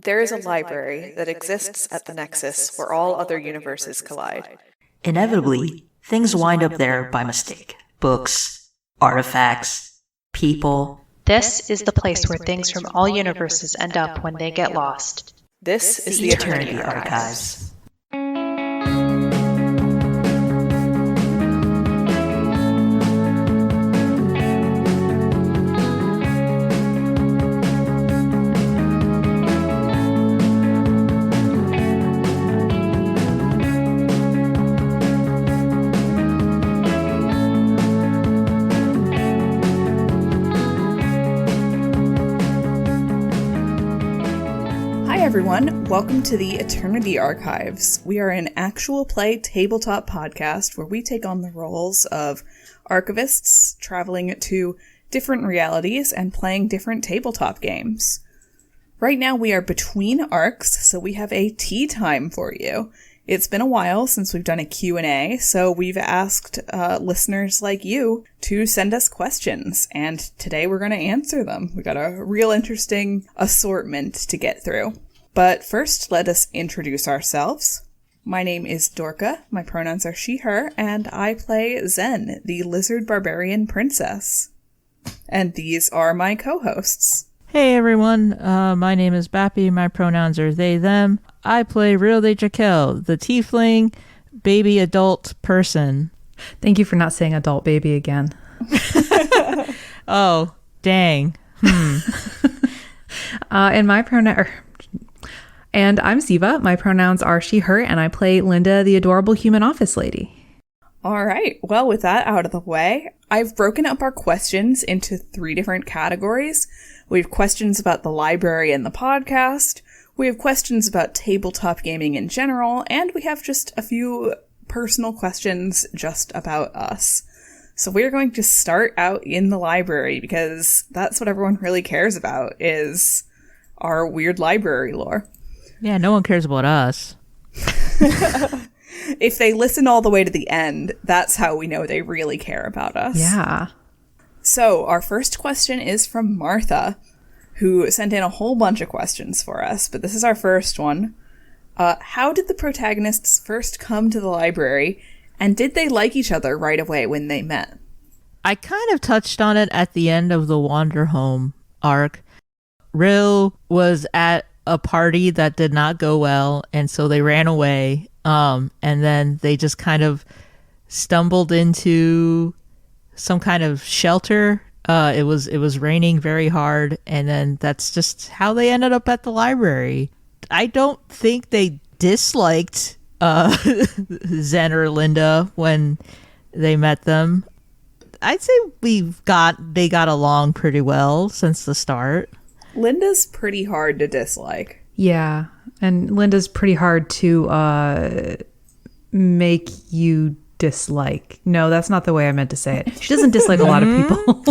There is a library that exists at the nexus where all other universes collide. Inevitably, things wind up there by mistake. Books, artifacts, people. This is the place where things from all universes end up when they get lost. This is the Eternity Archives. Everyone, welcome to the Eternity Archives. We are an actual play tabletop podcast where we take on the roles of archivists traveling to different realities and playing different tabletop games. Right now we are between arcs, so we have a tea time for you. It's been a while since we've done a Q&A, so we've asked listeners like you to send us questions, and today we're going to answer them. We got a real interesting assortment to get through. But first, let us introduce ourselves. My name is Dorca, my pronouns are she, her, and I play Zen, the lizard barbarian princess. And these are my co-hosts. Hey everyone, my name is Bappy, my pronouns are they, them. I play Real de Jaquel, the tiefling, baby adult person. Thank you for not saying adult baby again. Oh, dang. And I'm Ziva. My pronouns are she, her, and I play Linda, the adorable human office lady. All right. Well, with that out of the way, I've broken up our questions into 3 different categories. We have questions about the library and the podcast. We have questions about tabletop gaming in general, and we have just a few personal questions just about us. So we're going to start out in the library because that's what everyone really cares about, is our weird library lore. Yeah, no one cares about us. If they listen all the way to the end, that's how we know they really care about us. Yeah. So our first question is from Martha, who sent in a whole bunch of questions for us, but this is our first one. How did the protagonists first come to the library, and did they like each other right away when they met? I kind of touched on it at the end of the Wander Home arc. Ril was at a party that did not go well, and so they ran away, and then they just kind of stumbled into some kind of shelter. It was raining very hard, and then that's just how they ended up at the library. I don't think they disliked Zen or Linda when they met them. I'd say they got along pretty well since the start. Linda's pretty hard to dislike. Yeah, and Linda's pretty hard to make you dislike. No, that's not the way I meant to say it. She doesn't dislike a lot of people.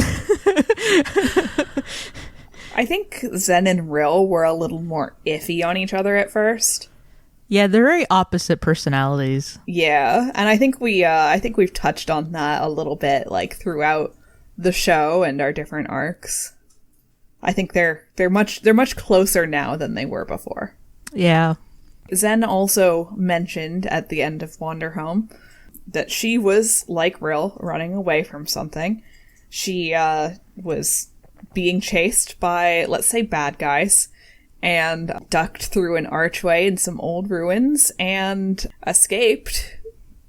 I think Zen and Ril were a little more iffy on each other at first. Yeah, they're very opposite personalities. Yeah, and I think we've touched on that a little bit, like throughout the show and our different arcs. I think they're much closer now than they were before. Yeah. Zen also mentioned at the end of Wander Home that she was, like Ril, running away from something. She was being chased by, let's say, bad guys, and ducked through an archway in some old ruins and escaped.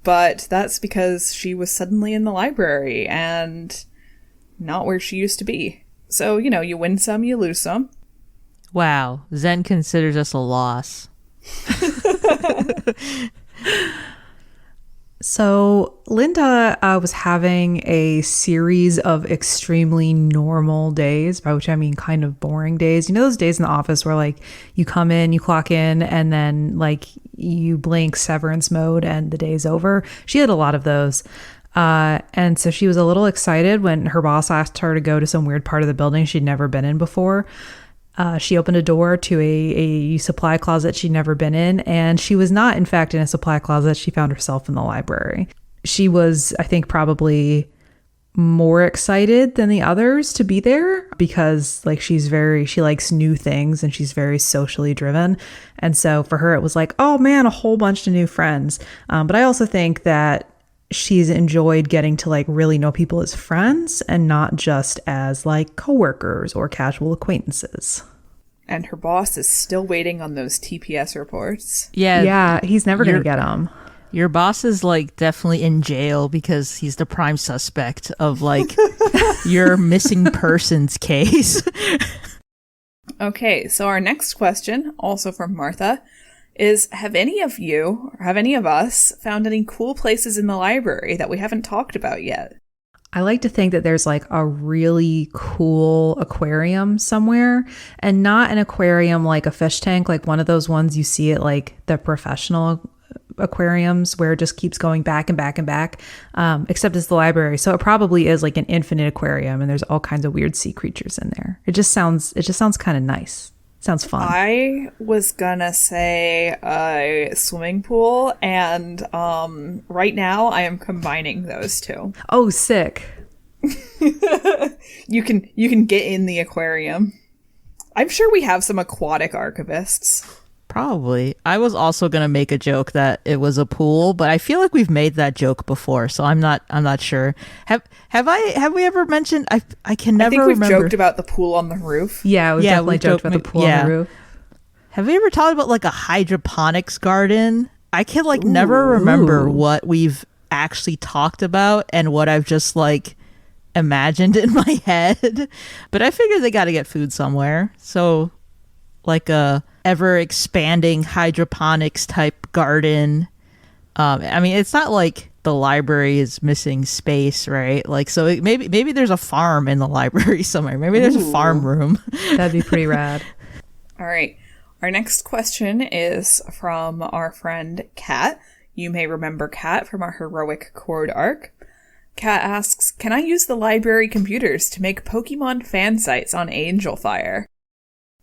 But that's because she was suddenly in the library and not where she used to be. So, you win some, you lose some. Wow. Zen considers us a loss. So Linda was having a series of extremely normal days, by which I mean kind of boring days. You know those days in the office where like you come in, you clock in, and then like you blink severance mode and the day's over? She had a lot of those. And so she was a little excited when her boss asked her to go to some weird part of the building she'd never been in before. She opened a door to a supply closet she'd never been in, and she was not, in fact, in a supply closet. She found herself in the library. She was, I think, probably more excited than the others to be there because like she likes new things and she's very socially driven. And so for her, it was like, oh man, a whole bunch of new friends. But I also think that she's enjoyed getting to like really know people as friends and not just as like coworkers or casual acquaintances. And her boss is still waiting on those TPS reports. Yeah, he's never going to get them. Your boss is like definitely in jail because he's the prime suspect of like your missing persons case. Okay, so our next question, also from Martha, is have any of us found any cool places in the library that we haven't talked about yet? I like to think that there's like a really cool aquarium somewhere, and not an aquarium like a fish tank, like one of those ones you see at like the professional aquariums where it just keeps going back and back and back, except it's the library. So it probably is like an infinite aquarium and there's all kinds of weird sea creatures in there. It just sounds kind of nice. Sounds fun. I was gonna say a swimming pool, and right now I am combining those two. Oh, sick. You can get in the aquarium. I'm sure we have some aquatic archivists. Probably. I was also gonna make a joke that it was a pool, but I feel like we've made that joke before, so I'm not sure. Have we ever mentioned? I can never remember. I think we've joked about the pool on the roof. Yeah, we've definitely joked about the pool on the roof. Have we ever talked about like a hydroponics garden? I can like never remember what we've actually talked about and what I've just like imagined in my head. But I figured they got to get food somewhere, so like a ever expanding hydroponics type garden. I mean, it's not like the library is missing space, right? Like, so maybe there's a farm in the library somewhere. Maybe there's a farm room. That'd be pretty rad. All right. Our next question is from our friend Kat. You may remember Kat from our Heroic Chord arc. Kat asks, can I use the library computers to make Pokemon fan sites on Angelfire?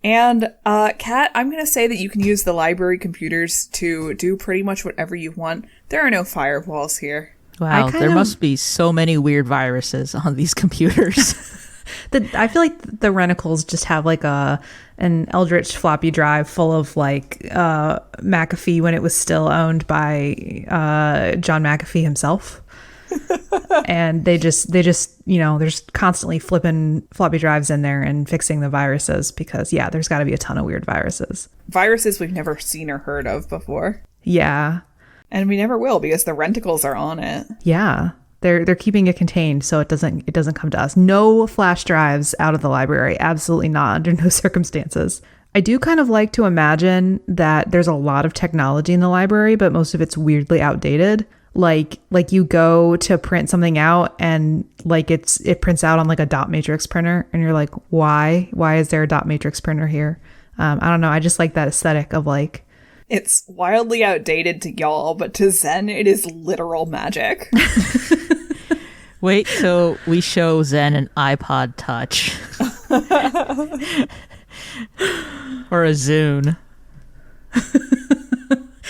And, Kat, I'm going to say that you can use the library computers to do pretty much whatever you want. There are no firewalls here. Wow, there must be so many weird viruses on these computers. I feel like the Renticles just have like an Eldritch floppy drive full of like McAfee when it was still owned by John McAfee himself. And they just there's constantly flipping floppy drives in there and fixing the viruses because there's got to be a ton of weird viruses we've never seen or heard of before. And we never will because the Renticles are on it. They're keeping it contained so it doesn't come to us. No flash drives out of the library, absolutely not, under no circumstances. I do kind of like to imagine that there's a lot of technology in the library, but most of it's weirdly outdated. Like you go to print something out and like it prints out on like a dot matrix printer and you're like, why is there a dot matrix printer here? I don't know. I just like that aesthetic of like, it's wildly outdated to y'all, but to Zen, it is literal magic. Wait till we show Zen an iPod Touch. Or a Zune.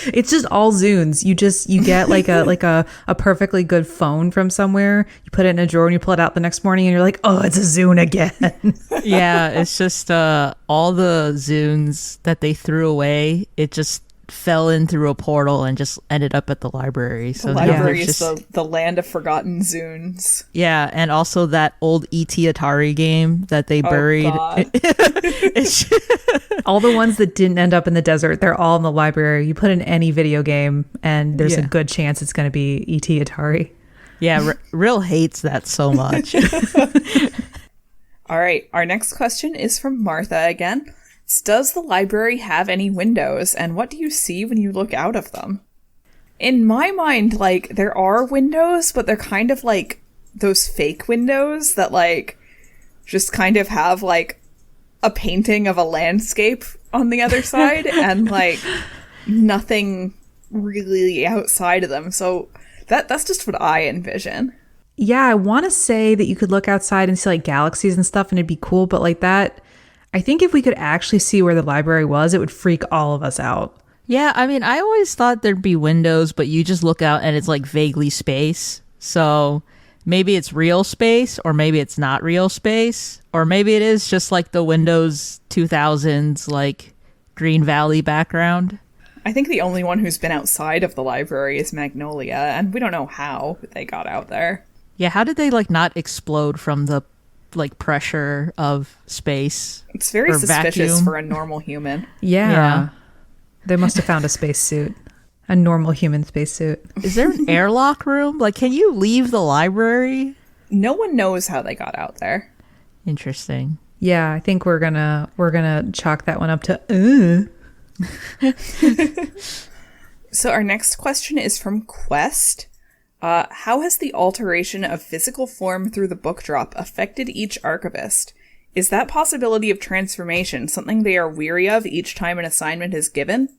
It's just all Zunes. You get like a perfectly good phone from somewhere. You put it in a drawer and you pull it out the next morning and you're like, oh, it's a Zune again. Yeah, it's just all the Zunes that they threw away. It just fell in through a portal and just ended up at the library. So the library is the land of forgotten Zunes. Yeah, and also that old E.T. Atari game that they buried. All the ones that didn't end up in the desert, they're all in the library. You put in any video game and there's a good chance it's going to be E.T. Atari. Yeah, Real hates that so much. All right, our next question is from Martha again. Does the library have any windows, and what do you see when you look out of them? In my mind, like, there are windows, but they're kind of like those fake windows that, like, just kind of have, like, a painting of a landscape on the other side, and, like, nothing really outside of them. So that's just what I envision. Yeah, I want to say that you could look outside and see, like, galaxies and stuff, and it'd be cool, but, like, that... I think if we could actually see where the library was, it would freak all of us out. Yeah, I mean, I always thought there'd be windows, but you just look out and it's like vaguely space. So maybe it's real space, or maybe it's not real space, or maybe it is just like the Windows 2000s, like Green Valley background. I think the only one who's been outside of the library is Magnolia, and we don't know how they got out there. Yeah, how did they like not explode from the like pressure of space? It's very suspicious vacuum for a normal human. Yeah. They must have found a spacesuit. A normal human spacesuit. Is there an airlock room? Like, can you leave the library? No one knows how they got out there. Interesting. Yeah, I think we're gonna chalk that one up to So our next question is from Quest. How has the alteration of physical form through the book drop affected each archivist? Is that possibility of transformation something they are weary of each time an assignment is given?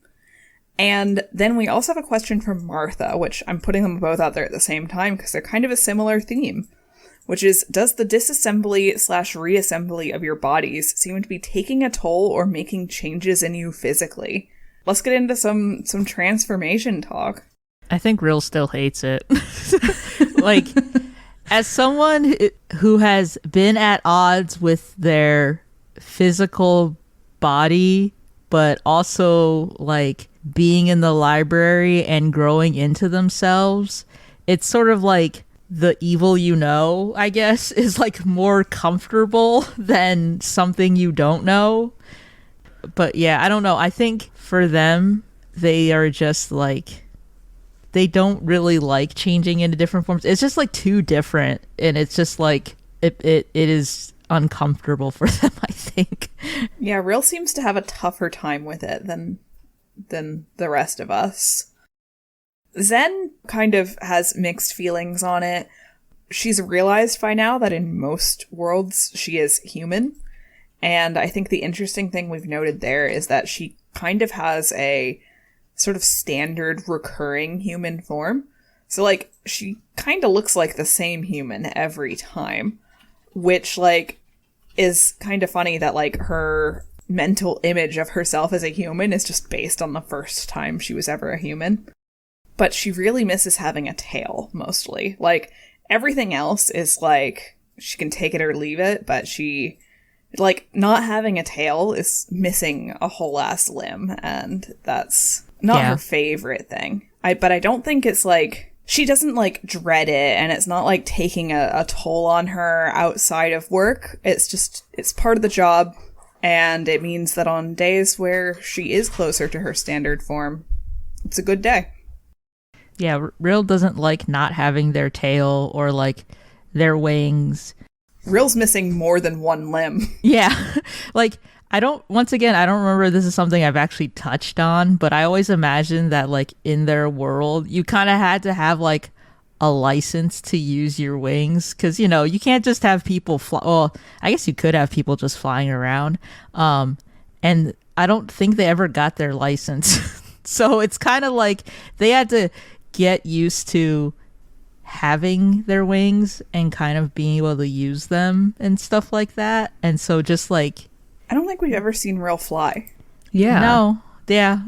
And then we also have a question from Martha, which I'm putting them both out there at the same time because they're kind of a similar theme, which is, does the disassembly/reassembly of your bodies seem to be taking a toll or making changes in you physically? Let's get into some transformation talk. I think Rill still hates it. Like, as someone who has been at odds with their physical body, but also like being in the library and growing into themselves, it's sort of like the evil I guess, is like more comfortable than something you don't know. But yeah, I don't know. I think for them, they are just like, they don't really like changing into different forms. It's just like too different, and it's just like it is uncomfortable for them, I think. Yeah, Rill seems to have a tougher time with it than the rest of us. Zen kind of has mixed feelings on it. She's realized by now that in most worlds she is human. And I think the interesting thing we've noted there is that she kind of has a sort of standard recurring human form. So like she kind of looks like the same human every time, which like is kind of funny that like her mental image of herself as a human is just based on the first time she was ever a human. But she really misses having a tail, mostly. Like, everything else is like, she can take it or leave it, but she, like, not having a tail is missing a whole ass limb, and that's not her favorite thing. But I don't think it's like, she doesn't like dread it, and it's not like taking a toll on her outside of work. It's just, it's part of the job. And it means that on days where she is closer to her standard form, it's a good day. Yeah, Rill doesn't like not having their tail or like their wings. Rill's missing more than one limb. Yeah, like I don't remember this is something I've actually touched on, but I always imagined that like in their world, you kind of had to have like a license to use your wings, because you know you can't just have people fly. Well, I guess you could have people just flying around, and I don't think they ever got their license. So it's kind of like they had to get used to having their wings and kind of being able to use them and stuff like that. And so just like, I don't think we've ever seen Rill fly. Yeah. No. Yeah.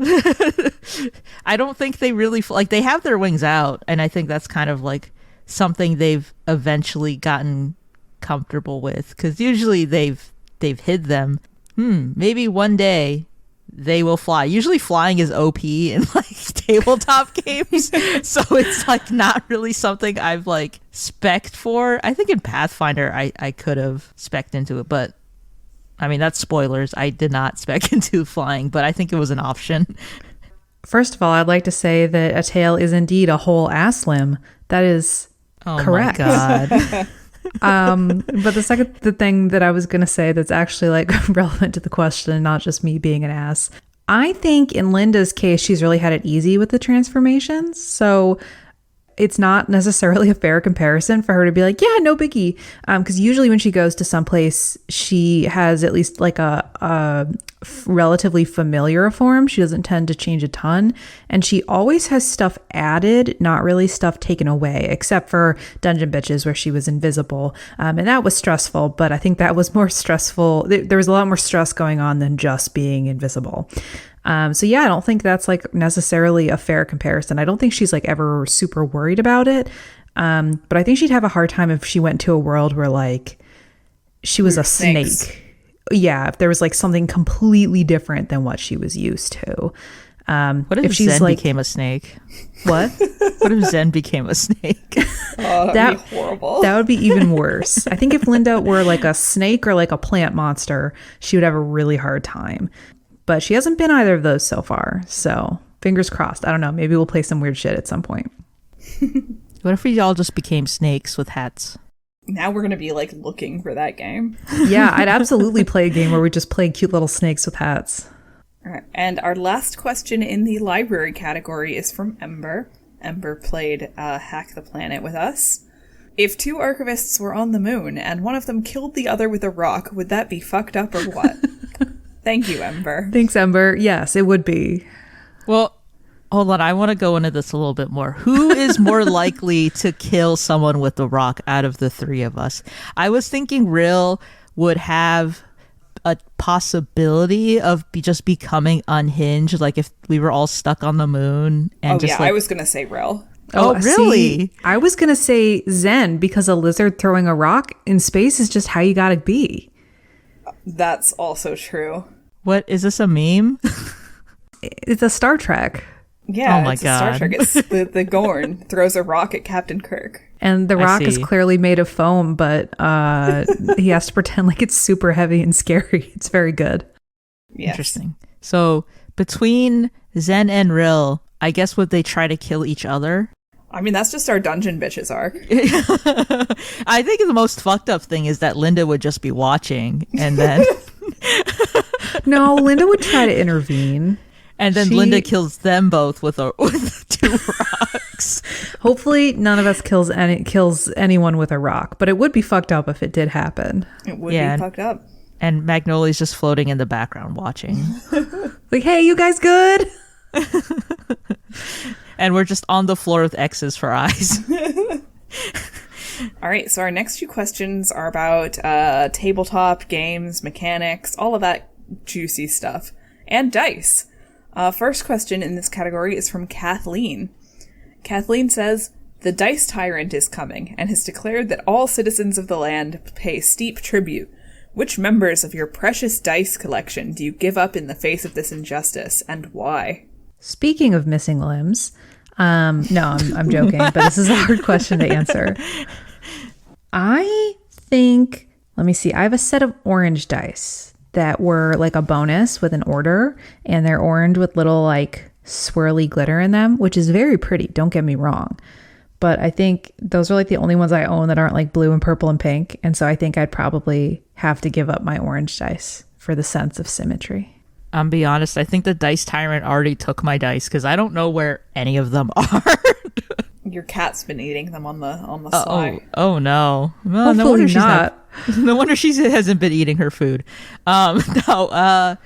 I don't think they really like, they have their wings out, and I think that's kind of like something they've eventually gotten comfortable with, because usually they've hid them. Maybe one day they will fly. Usually flying is OP in like tabletop games, so it's like not really something I've like spec'd for. I think in Pathfinder I could have spec'd into it, but I mean, that's spoilers. I did not spec into flying, but I think it was an option. First of all, I'd like to say that a tail is indeed a whole ass limb. That is correct. My God. But the thing that I was going to say that's actually like relevant to the question, not just me being an ass. I think in Linda's case, she's really had it easy with the transformations. So it's not necessarily a fair comparison for her to be like, yeah, no biggie. Because usually when she goes to someplace, she has at least like a relatively familiar form. She doesn't tend to change a ton. And she always has stuff added, not really stuff taken away, except for Dungeon Bitches where she was invisible. And that was stressful, but I think that was more stressful. There was a lot more stress going on than just being invisible. So yeah, I don't think that's like necessarily a fair comparison. I don't think she's like ever super worried about it. But I think she'd have a hard time if she went to a world where like she was a snake. Yeah, if there was like something completely different than what she was used to. What if she's Zen like, became a snake? What? What if Zen became a snake? That'd be horrible. That would be even worse. I think if Linda were like a snake or like a plant monster, she would have a really hard time. But she hasn't been either of those so far. So fingers crossed. I don't know. Maybe we'll play some weird shit at some point. What if we all just became snakes with hats? Now we're going to be like looking for that game. Yeah, I'd absolutely play a game where we just play cute little snakes with hats. All right. And our last question in the library category is from Ember. Ember played Hack the Planet with us. If two archivists were on the moon and one of them killed the other with a rock, would that be fucked up or what? Thank you, Ember. Thanks, Ember. Yes, it would be. Well, hold on. I want to go into this a little bit more. Who is more likely to kill someone with a rock out of the three of us? I was thinking Rill would have a possibility of just becoming unhinged, like if we were all stuck on the moon. And I was going to say Rill. Oh, really? See, I was going to say Zen, because a lizard throwing a rock in space is just how you got to be. That's also true. What, is this a meme? It's a Star Trek. Yeah, oh my it's God. a Star Trek. It's the Gorn throws a rock at Captain Kirk. And the rock is clearly made of foam, but he has to pretend like it's super heavy and scary. It's very good. Yes. Interesting. So between Zen and Rill, I guess would they try to kill each other? I mean, that's just our Dungeon Bitches arc. I think the most fucked up thing is that Linda would just be watching and then... No, Linda would try to intervene. And then Linda kills them both with two rocks. Hopefully none of us kills anyone with a rock, but it would be fucked up if it did happen. It would be fucked up. And Magnolia's just floating in the background watching. Like, hey, you guys good? And we're just on the floor with X's for eyes. All right, so our next few questions are about tabletop games, mechanics, all of that juicy stuff, and dice. First question in this category is from Kathleen. Kathleen says, "The Dice Tyrant is coming and has declared that all citizens of the land pay steep tribute. Which members of your precious dice collection do you give up in the face of this injustice, and why?" Speaking of missing limbs, no, I'm joking, but this is a hard question to answer. I think, let me see, I have a set of orange dice that were like a bonus with an order, and they're orange with little like swirly glitter in them, which is very pretty, don't get me wrong. But I think those are like the only ones I own that aren't like blue and purple and pink. And so I think I'd probably have to give up my orange dice for the sense of symmetry. I'm be honest, I think the Dice Tyrant already took my dice because I don't know where any of them are. Your cat's been eating them on the sly. Oh no. Well, Hopefully no wonder she's not. No wonder she hasn't been eating her food. Let's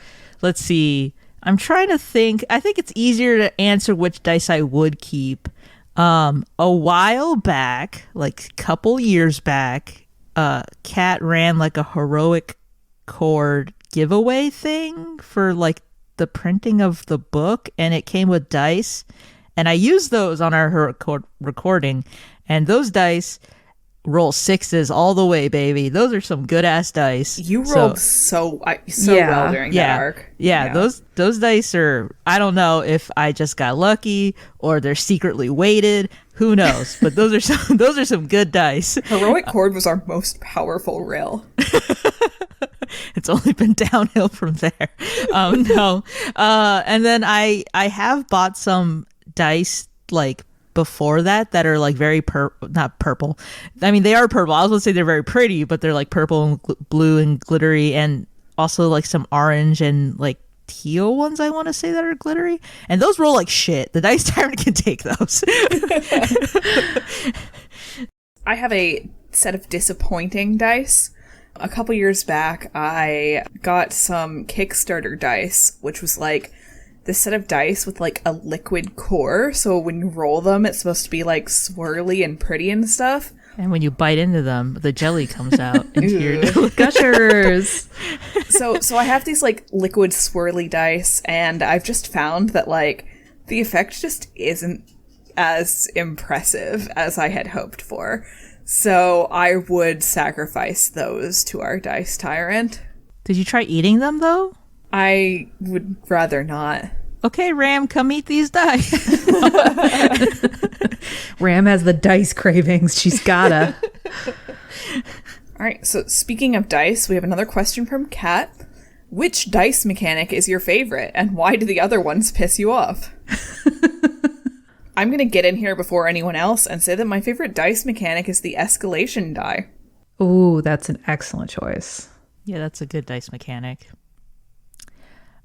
see. I'm trying to think. I think it's easier to answer which dice I would keep. A while back, like a couple years back, Kat ran like a heroic chord giveaway thing for like the printing of the book, and it came with dice, and I used those on our recording, and those dice roll sixes all the way, baby. Those are some good ass dice. You rolled so well during that arc. Yeah, those dice are, I don't know if I just got lucky or they're secretly weighted. Who knows? But those are some good dice. Heroic Chord was our most powerful rail. It's only been downhill from there. No. And then I have bought some dice like before that are like very not purple. I mean, they are purple. I was gonna say they're very pretty, but they're like purple and blue and glittery, and also like some orange and like teal ones I want to say that are glittery, and those roll like shit. The Dice Tyrant can take those. I have a set of disappointing dice. A couple years back, I got some Kickstarter dice, which was like this set of dice with like a liquid core. So when you roll them, it's supposed to be like swirly and pretty and stuff. And when you bite into them, the jelly comes out into your gushers. So I have these like liquid swirly dice, and I've just found that like the effect just isn't as impressive as I had hoped for. So I would sacrifice those to our dice tyrant. Did you try eating them, though? I would rather not. Okay, Ram, come eat these dice. Ram has the dice cravings. She's gotta. All right, so speaking of dice, we have another question from Kat. Which dice mechanic is your favorite, and why do the other ones piss you off? I'm going to get in here before anyone else and say that my favorite dice mechanic is the escalation die. Ooh, that's an excellent choice. Yeah, that's a good dice mechanic.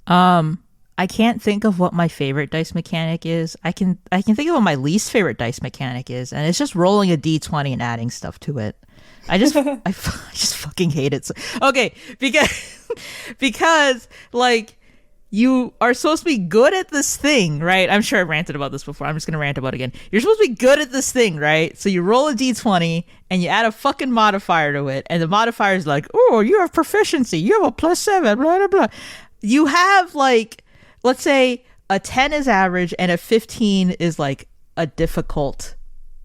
I can't think of what my favorite dice mechanic is. I can think of what my least favorite dice mechanic is, and it's just rolling a d20 and adding stuff to it. I just fucking hate it. Okay, because like you are supposed to be good at this thing, right? I'm sure I ranted about this before. I'm just gonna rant about it again. You're supposed to be good at this thing, right? So you roll a d20 and you add a fucking modifier to it, and the modifier is like, oh, you have proficiency. You have a +7, blah blah blah. You have like, let's say a 10 is average and a 15 is like a difficult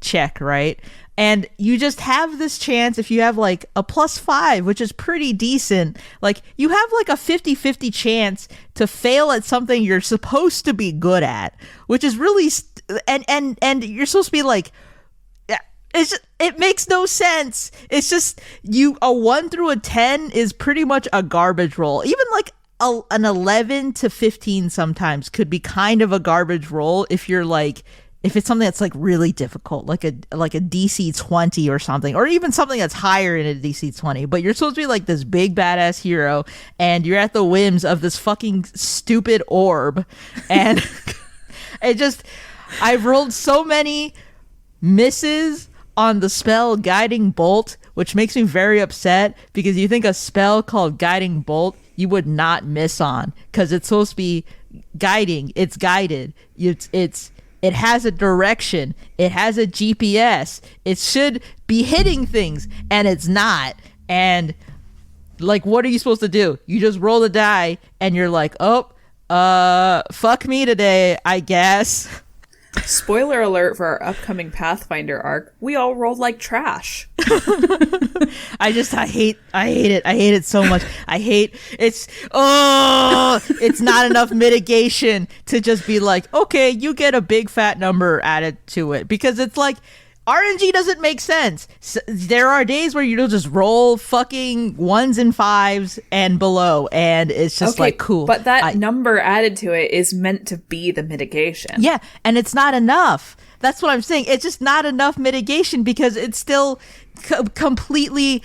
check, right? And you just have this chance, if you have like a +5, which is pretty decent, like you have like a 50-50 chance to fail at something you're supposed to be good at, which is really and you're supposed to be like, it makes no sense. It's just a 1 through a 10 is pretty much a garbage roll. Even like an 11 to 15 sometimes could be kind of a garbage roll if it's something that's like really difficult, like a DC 20 or something, or even something that's higher in a DC 20. But you're supposed to be like this big badass hero, and you're at the whims of this fucking stupid orb, and I've rolled so many misses on the spell Guiding Bolt, which makes me very upset, because you think a spell called Guiding Bolt you would not miss on, because it's supposed to be guiding. It's guided. It has a direction. It has a GPS. It should be hitting things, and it's not. And like, what are you supposed to do? You just roll the die, and you're like, oh, fuck me today, I guess. Spoiler alert for our upcoming Pathfinder arc, we all rolled like trash. I hate it. I hate it so much. It's not enough mitigation to just be like, okay, you get a big fat number added to it, because it's like, RNG doesn't make sense. There are days where you'll just roll fucking 1s and 5s and below, and it's just like, cool. But that number added to it is meant to be the mitigation. Yeah, and it's not enough. That's what I'm saying. It's just not enough mitigation, because it's still completely,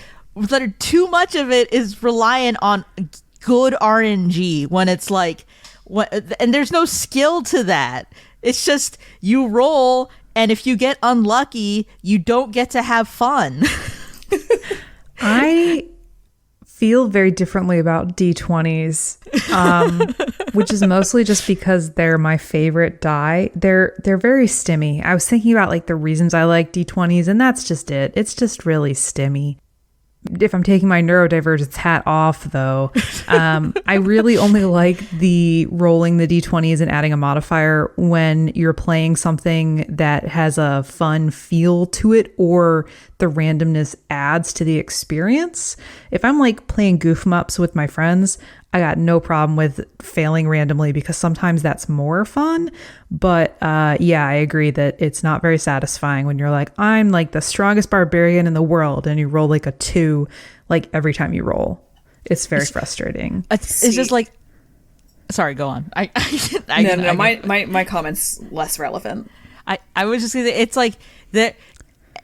too much of it is reliant on good RNG, when it's like, and there's no skill to that. It's just you roll, and if you get unlucky, you don't get to have fun. I feel very differently about D20s, which is mostly just because they're my favorite die. They're very stimmy. I was thinking about like the reasons I like D20s, and that's just it. It's just really stimmy. If I'm taking my neurodivergence hat off, though, I really only like the rolling the d20s and adding a modifier when you're playing something that has a fun feel to it, or the randomness adds to the experience. If I'm like playing goof 'em ups with my friends, I got no problem with failing randomly, because sometimes that's more fun. But yeah, I agree that it's not very satisfying when you're like, I'm like the strongest barbarian in the world, and you roll like a 2 like every time you roll. It's very frustrating. It's just like, sorry, go on. No, my comment's less relevant. I was just gonna say, it's like that.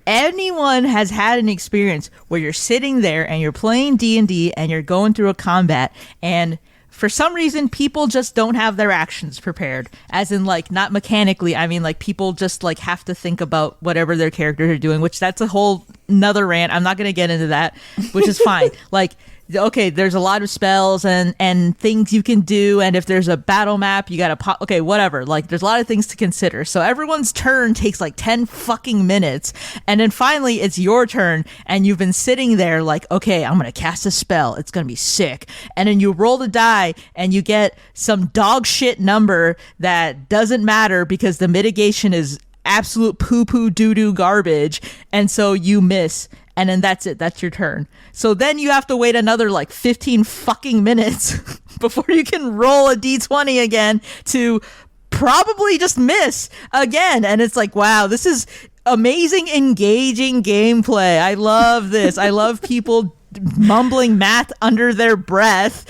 Anyone has had an experience where you're sitting there and you're playing D&D and you're going through a combat, and for some reason people just don't have their actions prepared, as in like not mechanically, I mean like people just like have to think about whatever their characters are doing, which that's a whole nother rant. I'm not going to get into that, which is fine. Like, okay, there's a lot of spells and things you can do, and if there's a battle map, you gotta pop, okay, whatever, like there's a lot of things to consider. So everyone's turn takes like 10 fucking minutes, and then finally it's your turn, and you've been sitting there like, okay, I'm gonna cast a spell, it's gonna be sick, and then you roll the die and you get some dog shit number that doesn't matter because the mitigation is absolute poo-poo doo-doo garbage, and so you miss, and then that's it. That's your turn. So then you have to wait another like 15 fucking minutes before you can roll a d20 again to probably just miss again. And it's like, wow, this is amazing, engaging gameplay. I love this. I love people mumbling math under their breath,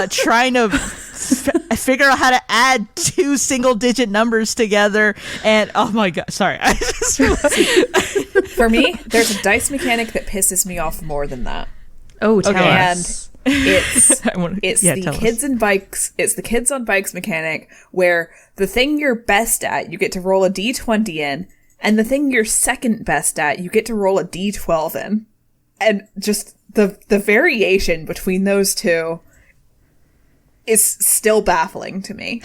trying to figure out how to add two single-digit numbers together. And oh my god, sorry. For me, there's a dice mechanic that pisses me off more than that. Oh, tell And us. it's the kids and bikes. It's the kids on bikes mechanic where the thing you're best at, you get to roll a d20 in, and the thing you're second best at, you get to roll a d12 in. And just the variation between those two is still baffling to me.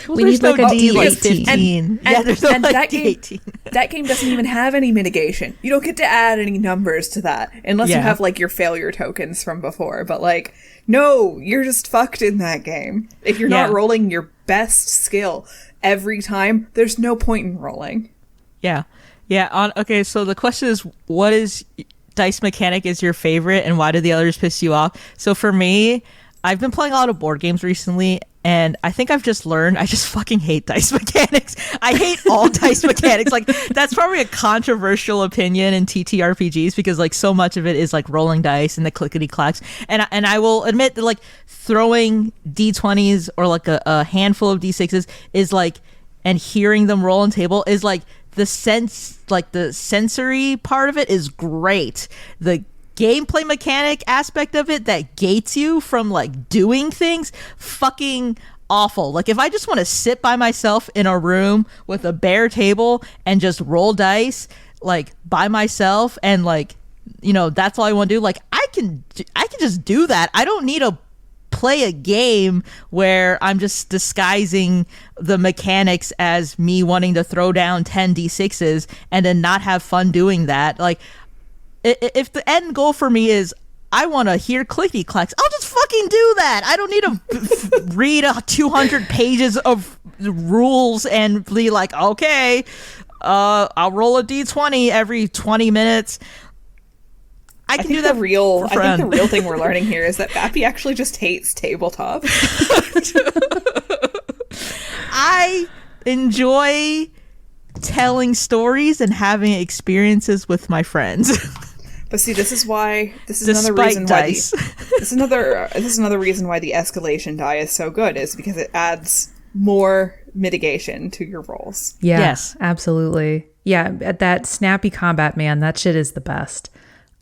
We need like a D18. That game doesn't even have any mitigation. You don't get to add any numbers to that unless you have like your failure tokens from before. But like, no, you're just fucked in that game. If you're not rolling your best skill every time, there's no point in rolling. Yeah. Okay, so the question is, what is dice mechanic is your favorite, and why do the others piss you off? So for me, I've been playing a lot of board games recently, and I think I've just learned I just fucking hate dice mechanics. I hate all dice mechanics. Like, that's probably a controversial opinion in TTRPGs because like so much of it is like rolling dice and the clickety clacks. And I will admit that like throwing d20s or like a handful of d6s is like, and hearing them roll on table is like the sensory part of it is great. The gameplay mechanic aspect of it that gates you from like doing things, fucking awful. Like if I just want to sit by myself in a room with a bare table and just roll dice like by myself, and like, you know, that's all I want to do, like I can just do that. I don't need to play a game where I'm just disguising the mechanics as me wanting to throw down 10 d6s and then not have fun doing that. Like if the end goal for me is I want to hear clicky clacks, I'll just fucking do that. I don't need to read 200 pages of rules and be like, okay, I'll roll a d20 every 20 minutes. I can do that. I think the real thing we're learning here is that Bappy actually just hates tabletop. I enjoy telling stories and having experiences with my friends. But see, this is another reason why the escalation die is so good, is because it adds more mitigation to your rolls. Yeah, yes, absolutely. Yeah, at that snappy combat, man, that shit is the best.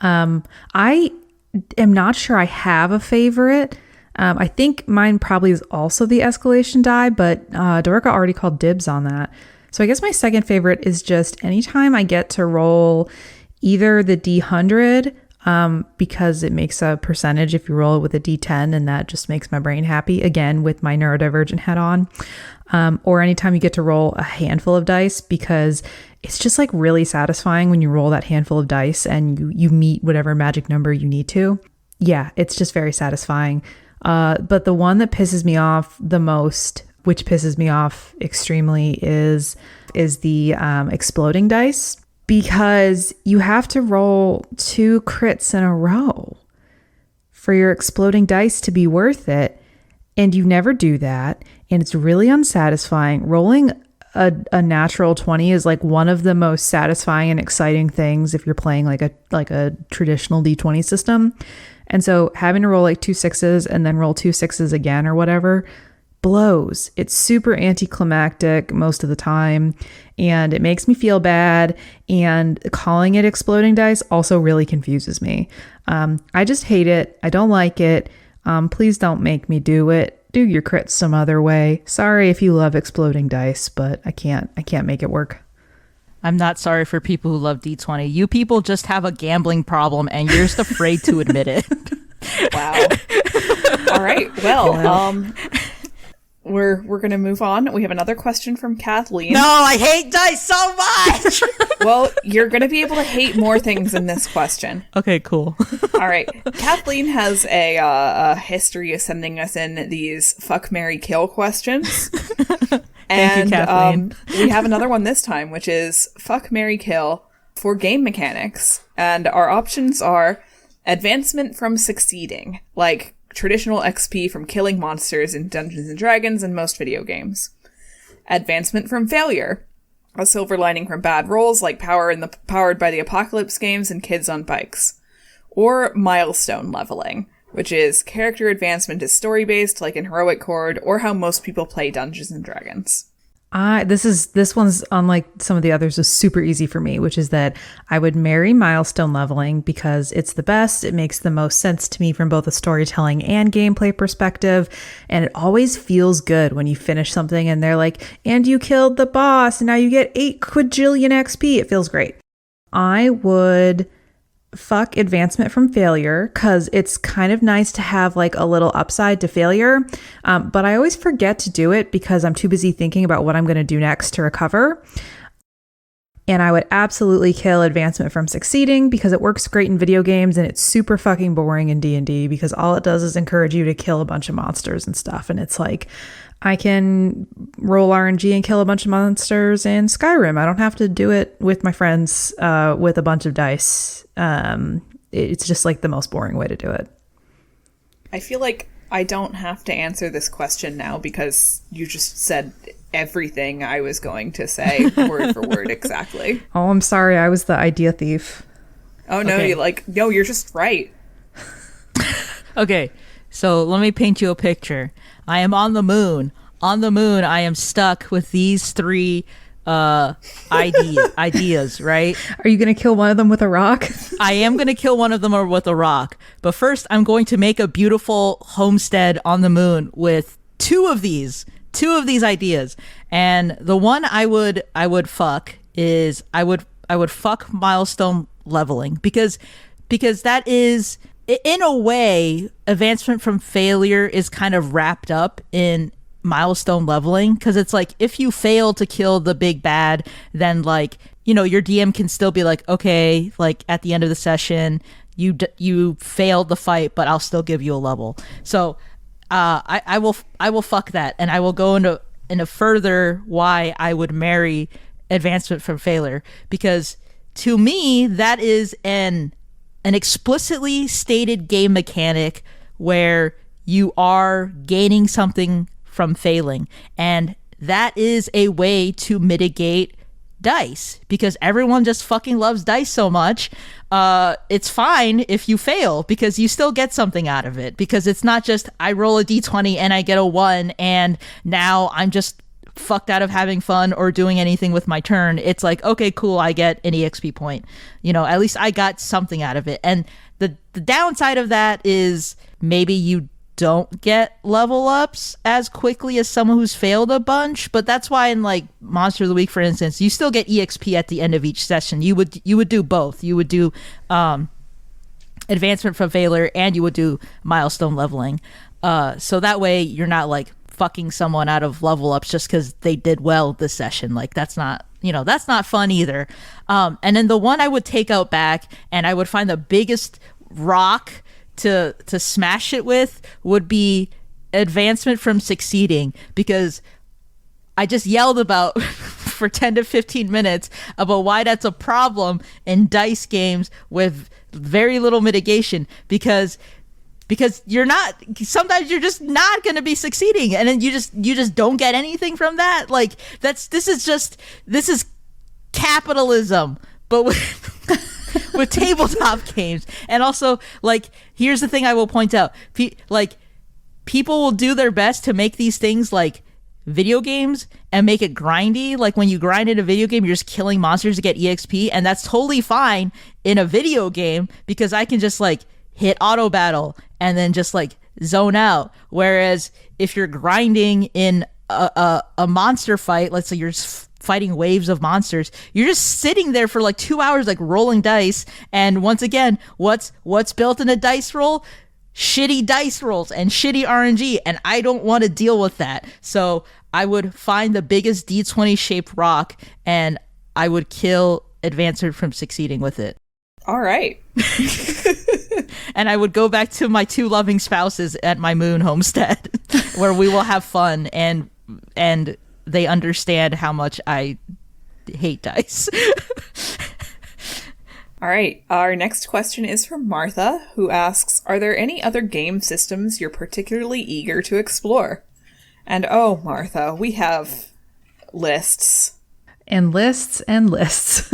I am not sure I have a favorite. I think mine probably is also the escalation die, but Dorca already called dibs on that. So I guess my second favorite is just anytime I get to roll either the D100, because it makes a percentage if you roll it with a D10, and that just makes my brain happy, again, with my neurodivergent hat on. Or anytime you get to roll a handful of dice, because it's just like really satisfying when you roll that handful of dice and you meet whatever magic number you need to. Yeah, it's just very satisfying. But the one that pisses me off the most, which pisses me off extremely, is the exploding dice, because you have to roll 2 crits in a row for your exploding dice to be worth it, and you never do that, and it's really unsatisfying. Rolling a natural 20 is like one of the most satisfying and exciting things if you're playing like a traditional D20 system. And so having to roll like 2 6s and then roll 2 6s again or whatever blows. It's super anticlimactic most of the time, and it makes me feel bad, and calling it exploding dice also really confuses me. I just hate it. I don't like it. Please don't make me do it. Do your crits some other way. Sorry if you love exploding dice, but I can't make it work. I'm not sorry for people who love D20. You people just have a gambling problem and you're just afraid to admit it. Wow. All right. Well, we're going to move on. We have another question from Kathleen. No, I hate dice so much. Well, you're going to be able to hate more things in this question. Okay, cool. All right. Kathleen has a history of sending us in these fuck, marry, kill questions. Thank you, Kathleen. We have another one this time, which is fuck, marry, kill for game mechanics. And our options are advancement from succeeding, like traditional XP from killing monsters in Dungeons & Dragons and most video games. Advancement from failure, a silver lining from bad rolls like Powered by the Apocalypse games and Kids on Bikes. Or milestone leveling, which is character advancement is story-based, like in Heroic Chord, or how most people play Dungeons & Dragons. This one's, unlike some of the others, is super easy for me, which is that I would marry milestone leveling because it's the best. It makes the most sense to me from both a storytelling and gameplay perspective. And it always feels good when you finish something and they're like, and you killed the boss and now you get 8 quadrillion XP. It feels great. I would fuck advancement from failure because it's kind of nice to have like a little upside to failure, but I always forget to do it because I'm too busy thinking about what I'm going to do next to recover. And I would absolutely kill advancement from succeeding because it works great in video games and it's super fucking boring in D&D because all it does is encourage you to kill a bunch of monsters and stuff. And it's like, I can roll RNG and kill a bunch of monsters in Skyrim. I don't have to do it with my friends with a bunch of dice. It's just like the most boring way to do it. I feel like I don't have to answer this question now because you just said everything I was going to say word for word exactly. Oh, I'm sorry. I was the idea thief. Oh, no, Okay. you're just right. Okay, so let me paint you a picture. I am on the moon. On the moon, I am stuck with these 3 ideas, right? Are you going to kill one of them with a rock? I am going to kill one of them with a rock. But first, I'm going to make a beautiful homestead on the moon with 2 of these ideas. And the one I would fuck is I would fuck milestone leveling because that is, in a way, advancement from failure is kind of wrapped up in milestone leveling because it's like if you fail to kill the big bad, then like, you know, your DM can still be like, okay, like at the end of the session you failed the fight, but I'll still give you a level. So I will fuck that, and I will go into further why I would marry advancement from failure, because to me that is an explicitly stated game mechanic where you are gaining something from failing, and that is a way to mitigate dice because everyone just fucking loves dice so much. It's fine if you fail because you still get something out of it, because it's not just I roll a d20 and I get a 1 and now I'm just fucked out of having fun or doing anything with my turn. It's like, okay, cool, I get an EXP point. You know, at least I got something out of it. And the downside of that is maybe you don't get level ups as quickly as someone who's failed a bunch, but that's why in like Monster of the Week, for instance, you still get EXP at the end of each session. You would do both. You would do advancement from failure and you would do milestone leveling. So that way you're not like fucking someone out of level ups just because they did well this session. Like that's not fun either. And then the one I would take out back and I would find the biggest rock to smash it with would be advancement from succeeding, because I just yelled about for 10 to 15 minutes about why that's a problem in dice games with very little mitigation, because sometimes you're just not going to be succeeding, and then you just don't get anything from that. Like this is capitalism, but with tabletop games. And also, like, here's the thing I will point out. People will do their best to make these things like video games and make it grindy. Like when you grind in a video game, you're just killing monsters to get EXP, and that's totally fine in a video game because I can just like hit auto battle and then just like zone out. Whereas if you're grinding in a monster fight, let's say you're fighting waves of monsters, you're just sitting there for like 2 hours like rolling dice, and once again, what's built in a dice roll? Shitty dice rolls and shitty RNG, and I don't want to deal with that. So I would find the biggest D20 shaped rock and I would kill advancement from succeeding with it. All right. And I would go back to my 2 loving spouses at my moon homestead where we will have fun, and they understand how much I hate dice. All right, our next question is from Martha, who asks, are there any other game systems you're particularly eager to explore? And oh, Martha, we have lists. And lists and lists.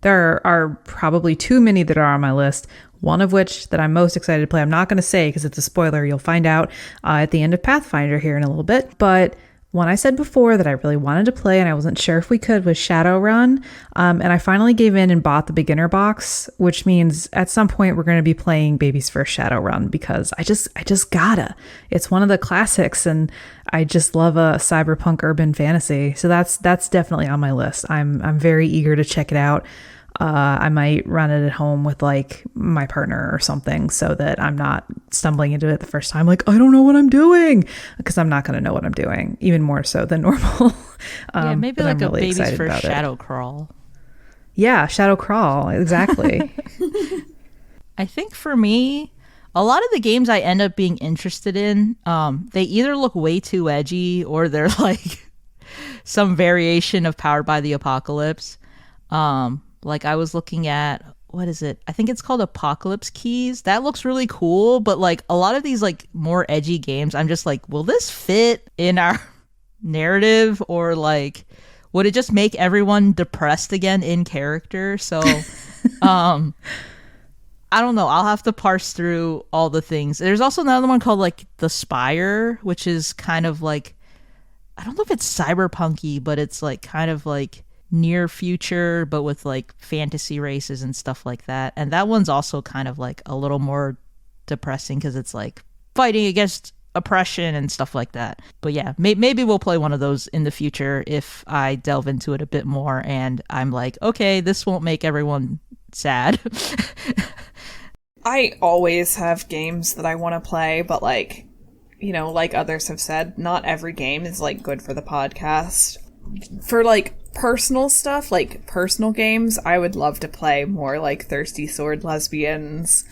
There are probably too many that are on my list, one of which that I'm most excited to play. I'm not going to say because it's a spoiler. You'll find out at the end of Pathfinder here in a little bit. But one I said before that I really wanted to play and I wasn't sure if we could was Shadowrun. And I finally gave in and bought the beginner box, which means at some point we're going to be playing Baby's first Shadowrun because I just gotta. It's one of the classics and I just love a cyberpunk urban fantasy. So that's definitely on my list. I'm very eager to check it out. I might run it at home with like my partner or something so that I'm not stumbling into it the first time. Like, I don't know what I'm doing because I'm not going to know what I'm doing even more so than normal. Yeah, maybe like I'm really a Baby's first shadow crawl. Yeah. Shadow crawl. Exactly. I think for me, a lot of the games I end up being interested in, they either look way too edgy or they're like some variation of Powered by the Apocalypse. Like I was looking at, what is it? I think it's called Apocalypse Keys. That looks really cool, but like a lot of these like more edgy games, I'm just like, will this fit in our narrative or like would it just make everyone depressed again in character? So I don't know. I'll have to parse through all the things. There's also another one called like The Spire, which is kind of like, I don't know if it's cyberpunky, but it's like kind of like near future but with like fantasy races and stuff like that, and that one's also kind of like a little more depressing because it's like fighting against oppression and stuff like that. But yeah, maybe we'll play one of those in the future if I delve into it a bit more and I'm like, okay, this won't make everyone sad. I always have games that I want to play, but like, you know, like others have said, not every game is like good for the podcast. For like personal stuff, like personal games, I would love to play more like Thirsty Sword Lesbians,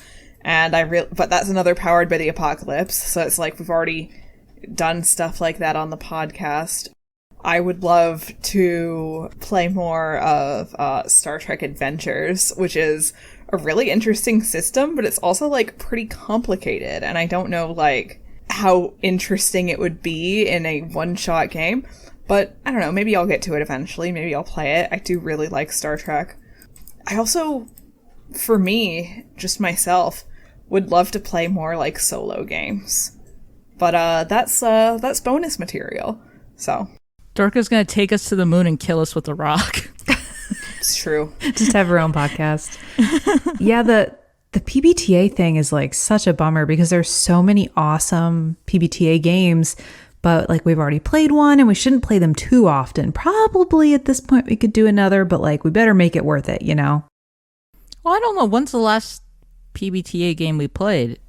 and but that's another Powered by the Apocalypse, so it's like we've already done stuff like that on the podcast. I would love to play more of Star Trek Adventures, which is a really interesting system, but it's also like pretty complicated, and I don't know like how interesting it would be in a one-shot game. But I don't know, maybe I'll get to it eventually. Maybe I'll play it. I do really like Star Trek. I also, for me, just myself, would love to play more like solo games. But that's bonus material. So Dorca's gonna take us to the moon and kill us with a rock. It's true. Just have her own podcast. Yeah, the PBTA thing is like such a bummer because there's so many awesome PBTA games. But like we've already played one and we shouldn't play them too often. Probably at this point we could do another, but like we better make it worth it, you know? Well, I don't know. When's the last PBTA game we played? It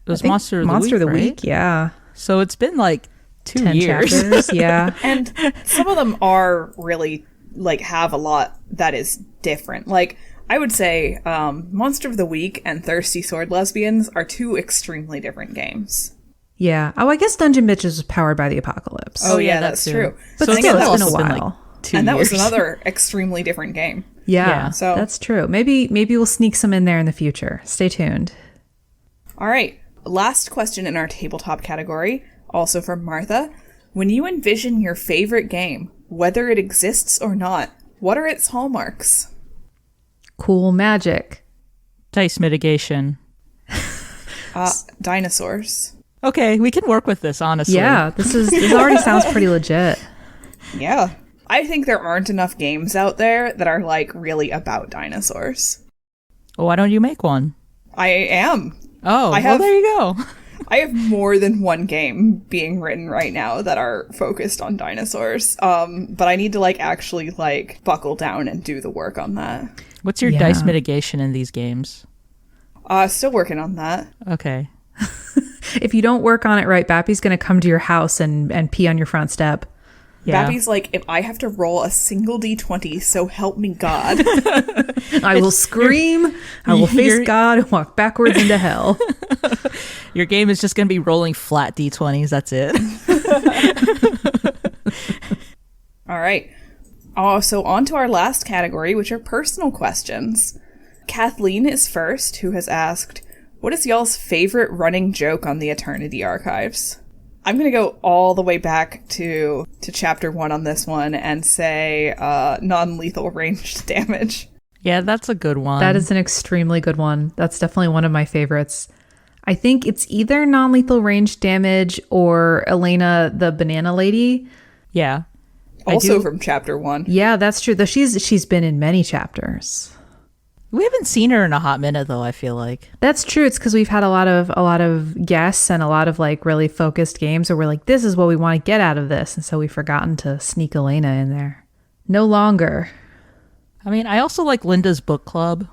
was Monster of the Week, right? Yeah. So it's been like 10 years. chapters, yeah. And some of them are really like have a lot that is different. Like I would say Monster of the Week and Thirsty Sword Lesbians are two extremely different games. Yeah. Oh, I guess Dungeon Bitches was Powered by the Apocalypse. Oh yeah, that's true. But so still, that it's was been a like while. 2 and that years. was another extremely different game. Yeah, so that's true. Maybe we'll sneak some in there in the future. Stay tuned. All right. Last question in our tabletop category, also from Martha. When you envision your favorite game, whether it exists or not, what are its hallmarks? Cool magic. Dice mitigation. Dinosaurs. Okay, we can work with this, honestly. Yeah, this already sounds pretty legit. Yeah. I think there aren't enough games out there that are like really about dinosaurs. Well, why don't you make one? I am. Oh, well, there you go. I have more than one game being written right now that are focused on dinosaurs. But I need to like actually like buckle down and do the work on that. What's your dice mitigation in these games? Still working on that. Okay. If you don't work on it right, Bappy's going to come to your house and pee on your front step. Yeah. Bappy's like, if I have to roll a single D20, so help me God. I will scream, I will face God and walk backwards into hell. Your game is just going to be rolling flat D20s. That's it. All right. So on to our last category, which are personal questions. Kathleen is first, who has asked, what is y'all's favorite running joke on the Eternity Archives? I'm going to go all the way back to chapter 1 on this one and say non-lethal ranged damage. Yeah, that's a good one. That is an extremely good one. That's definitely one of my favorites. I think it's either non-lethal ranged damage or Elena, the banana lady. Yeah. Also from chapter 1. Yeah, that's true. Though she's been in many chapters. We haven't seen her in a hot minute, though, I feel like. That's true. It's because we've had a lot of guests and a lot of like really focused games where we're like, this is what we want to get out of this. And so we've forgotten to sneak Elena in there. No longer. I mean, I also like Linda's book club.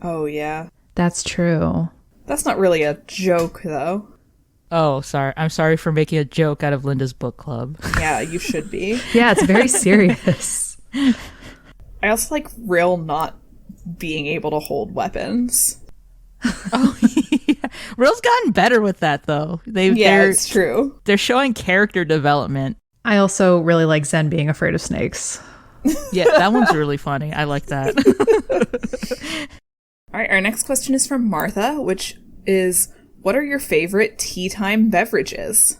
Oh, yeah. That's true. That's not really a joke, though. Oh, sorry. I'm sorry for making a joke out of Linda's book club. Yeah, you should be. Yeah, it's very serious. I also like Rill not being able to hold weapons. Oh, yeah. Rill's gotten better with that, though. It's true. They're showing character development. I also really like Zen being afraid of snakes. Yeah, that one's really funny. I like that. All right, our next question is from Martha, which is, what are your favorite tea time beverages?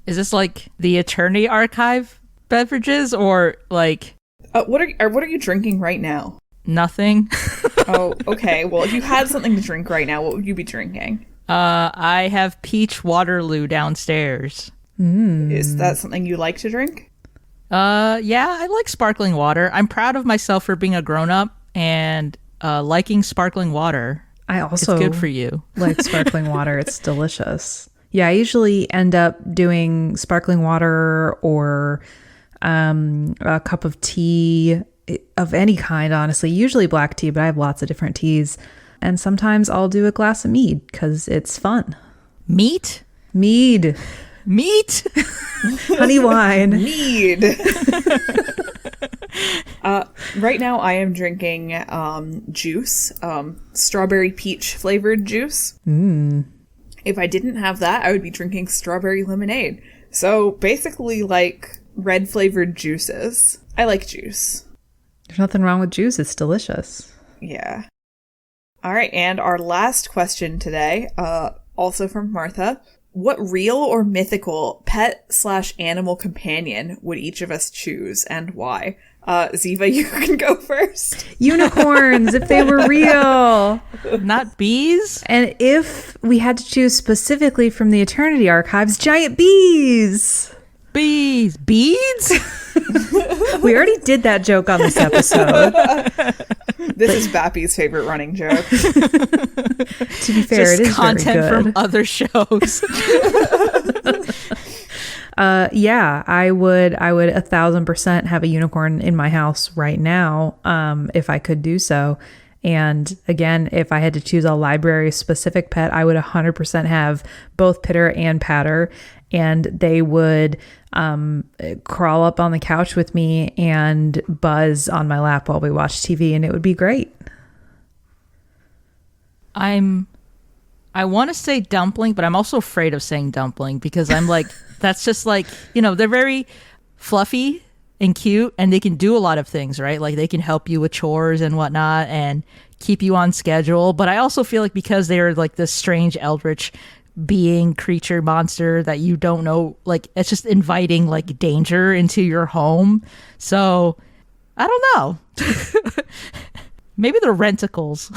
Is this like the Eternity Archive beverages or like... What are you drinking right now? Nothing. Oh, okay. Well, if you had something to drink right now, what would you be drinking? I have peach Waterloo downstairs. Is that something you like to drink? Yeah, I like sparkling water. I'm proud of myself for being a grown-up and liking sparkling water. I also it's good for you. Like sparkling water. It's delicious. Yeah, I usually end up doing sparkling water or a cup of tea of any kind, honestly. Usually black tea, but I have lots of different teas. And sometimes I'll do a glass of mead because it's fun. Mead. Honey wine. Mead. Right now I am drinking juice, strawberry peach flavored juice. If I didn't have that, I would be drinking strawberry lemonade. So basically like red flavored juices. I like juice. There's nothing wrong with juice. It's delicious. Yeah. All right. And our last question today, also from Martha. What real or mythical pet/animal companion would each of us choose and why? Ziva, you can go first. Unicorns, if they were real. Not bees? And if we had to choose specifically from the Eternity Archives, giant bees. Bees. Beads? We already did that joke on this episode. This is Bappy's favorite running joke. To be fair, just it is content very good. from other shows. Yeah, I would 1,000% have a unicorn in my house right now, if I could do so. And again, if I had to choose a library specific pet, I would 100% have both Pitter and Patter, and they would crawl up on the couch with me and buzz on my lap while we watch TV, and it would be great. I want to say dumpling, but I'm also afraid of saying dumpling because I'm like, that's just like, they're very fluffy and cute and they can do a lot of things, right? Like they can help you with chores and whatnot and keep you on schedule. But I also feel like because they're like this strange eldritch being, creature, monster that you don't know, like it's just inviting like danger into your home. So I don't know. Maybe they're renticles.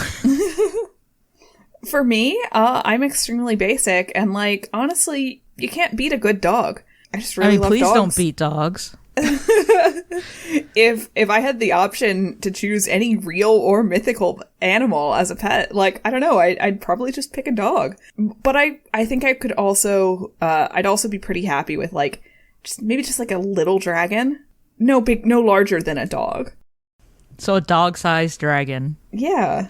For me, I'm extremely basic and like honestly, you can't beat a good dog. I just really love please dogs. don't beat dogs. If I had the option to choose any real or mythical animal as a pet, like I don't know, I'd probably just pick a dog. But I think I could also I'd also be pretty happy with like just like a little dragon. No larger than a dog. So a dog-sized dragon. Yeah.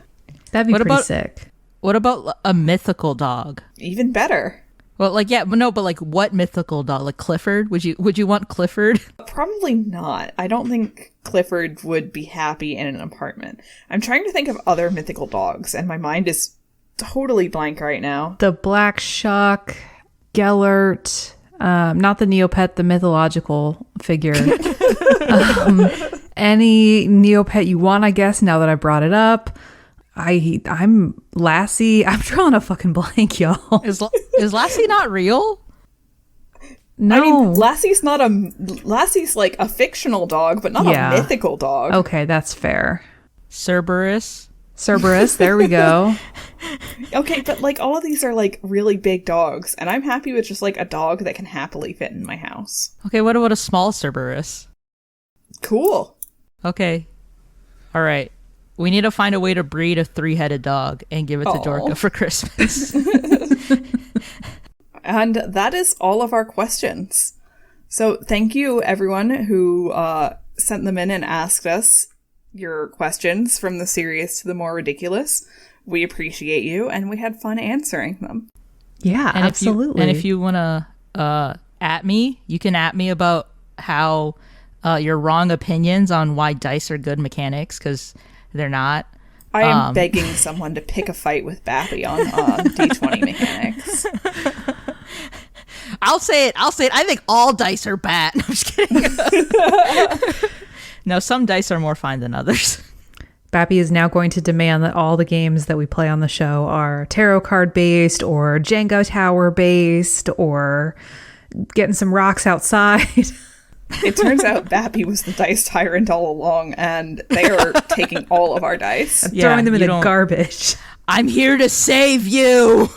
That'd be pretty sick. What about a mythical dog? Even better. Well, like, yeah, but no, but like what mythical dog? Like Clifford? Would you want Clifford? Probably not. I don't think Clifford would be happy in an apartment. I'm trying to think of other mythical dogs, and my mind is totally blank right now. The Black Shuck, Gellert, Not the Neopet, the mythological figure. Any Neopet you want, I guess, now that I brought it up. I'm Lassie. I'm drawing a fucking blank, y'all. Is Lassie not real? No. I mean, Lassie's like a fictional dog, but not a mythical dog. Okay, that's fair. Cerberus, there we go. Okay, but like all of these are like really big dogs, and I'm happy with just like a dog that can happily fit in my house. Okay, what about a small Cerberus? Cool. Okay. All right. We need to find a way to breed a 3-headed dog and give it to Dorca for Christmas. And that is all of our questions. So thank you, everyone who sent them in and asked us your questions from the serious to the more ridiculous. We appreciate you, and we had fun answering them. Yeah, and absolutely. If you want to at me, you can at me about how your wrong opinions on why dice are good mechanics, because they're not. I am begging someone to pick a fight with Bappy on D20 mechanics. I'll say it. I think all dice are bad. No, I'm just kidding. No, some dice are more fine than others. Bappy is now going to demand that all the games that we play on the show are tarot card based or Jenga tower based or getting some rocks outside. It turns out Bappy was the dice tyrant all along, and they are taking all of our dice. Throwing them in the garbage. I'm here to save you.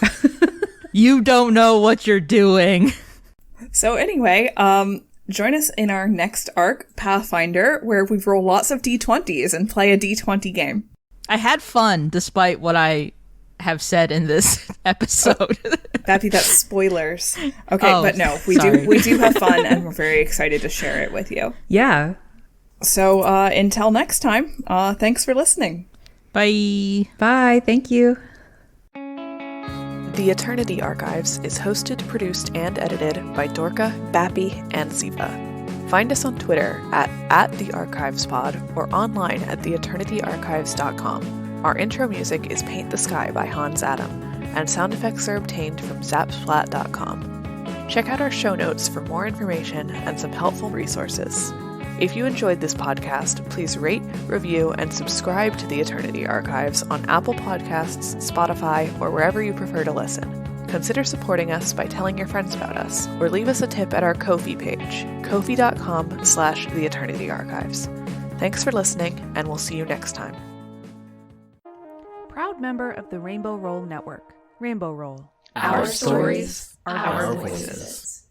You don't know what you're doing. So anyway, join us in our next arc, Pathfinder, where we roll lots of D20s and play a D20 game. I had fun, despite what I have said in this episode. Bappy, that's spoilers. Okay, but no, we do have fun, and we're very excited to share it with you. Yeah. So until next time, thanks for listening. Bye. Bye. Thank you. The Eternity Archives is hosted, produced, and edited by Dorca, Bappy, and Ziva. Find us on Twitter at @TheArchivesPod or online at theeternityarchives.com. Our intro music is Paint the Sky by Hans Adam, and sound effects are obtained from zapsplat.com. Check out our show notes for more information and some helpful resources. If you enjoyed this podcast, please rate, review, and subscribe to the Eternity Archives on Apple Podcasts, Spotify, or wherever you prefer to listen. Consider supporting us by telling your friends about us, or leave us a tip at our Ko-fi page, ko-fi.com/The Eternity Archives. Thanks for listening, and we'll see you next time. Proud member of the Rainbow Roll Network. Rainbow Roll. Our stories, our voices.